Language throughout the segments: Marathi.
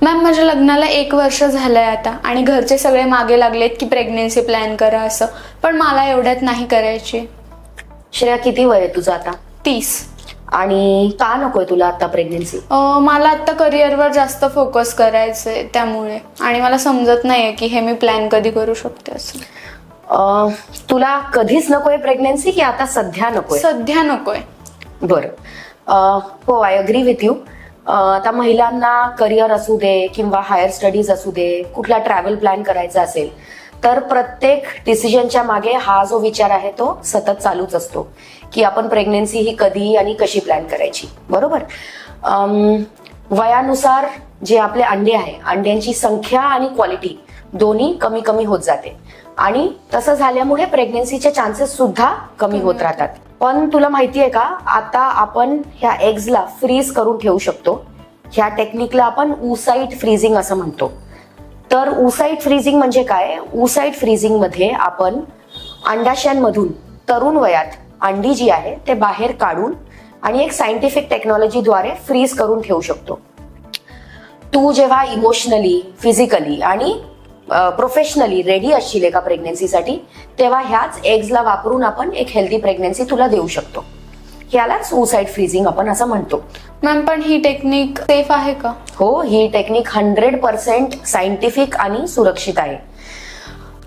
मॅम माझ्या लग्नाला 1 वर्ष झालंय आता आणि घरचे सगळे मागे लागलेत की प्रेग्नेन्सी प्लॅन करा असं, पण मला एवढ्यात नाही करायची. श्रेया किती वय आहे तुझं आता? 30. आणि का नकोय तुला आता प्रेग्नेन्सी? मला आता करिअरवर जास्त फोकस करायचंय त्यामुळे, आणि मला समजत नाहीये की हे मी प्लॅन कधी करू शकते असं. तुला कधीच नकोय प्रेग्नेन्सी की आता सध्या नकोय? सध्या नकोय. बरं, हो, आय अग्री विथ यू. आता महिलांना करिअर असू दे किंवा हायर स्टडीज असू दे, कुठला ट्रॅव्हल प्लॅन करायचा असेल तर प्रत्येक डिसिजनच्या मागे हा जो विचार आहे तो सतत चालूच असतो की आपण प्रेग्नेन्सी ही कधी आणि कशी प्लॅन करायची. बरोबर. वयानुसार जे आपले अंडे आहे, अंड्यांची संख्या आणि क्वालिटी दोन्ही कमी कमी होत जाते आणि तसं झाल्यामुळे प्रेग्नेन्सीचे चान्सेस सुद्धा कमी होत राहतात. पण तुला माहिती आहे का, आता आपण ह्या एग्जला फ्रीज करून ठेवू शकतो. ह्या टेक्निकला आपण ऊसाइट फ्रीजिंग असं म्हणतो. तर ऊसाइट फ्रीजिंग म्हणजे काय? ऊसाइट फ्रीजिंग मध्ये आपण अंडाशयांमधून तरुण वयात अंडी जी आहे ते बाहेर काढून आणि एक सायंटिफिक टेक्नॉलॉजीद्वारे फ्रीज करून ठेवू शकतो. तू जेव्हा इमोशनली, फिजिकली आणि प्रोफेशनली रेडी असशील एका प्रेग्नेन्सीसाठी, तेव्हा ह्याच एग्जला वापरून आपण एक हेल्दी प्रेग्नेन्सी तुला देऊ शकतो. यालाच ऊसाइट फ्रीजिंग आपण असं म्हणतो. मॅम पण ही टेक्निक सेफ आहे का? हो, ही टेक्निक 100% सायंटिफिक आणि सुरक्षित आहे.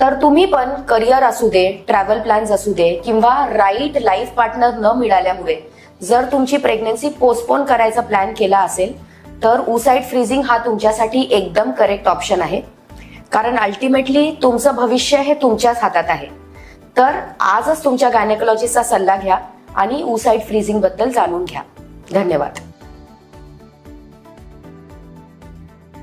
तर तुम्ही पण करिअर असू दे, ट्रॅव्हल प्लॅन्स असू दे किंवा राईट लाईफ पार्टनर न मिळाल्यामुळे जर तुमची प्रेग्नेन्सी पोस्टपोन करायचा प्लॅन केला असेल तर ऊसाइट फ्रीजिंग हा तुमच्यासाठी एकदम करेक्ट ऑप्शन आहे. कारण अल्टिमेटली तुमचं भविष्य हे तुमच्याच हातात आहे. तर आजच तुमच्या गायनेकोलॉजिस्टचा सल्ला घ्या आणि ऊसाइट फ्रीजिंग बद्दल जाणून घ्या. धन्यवाद.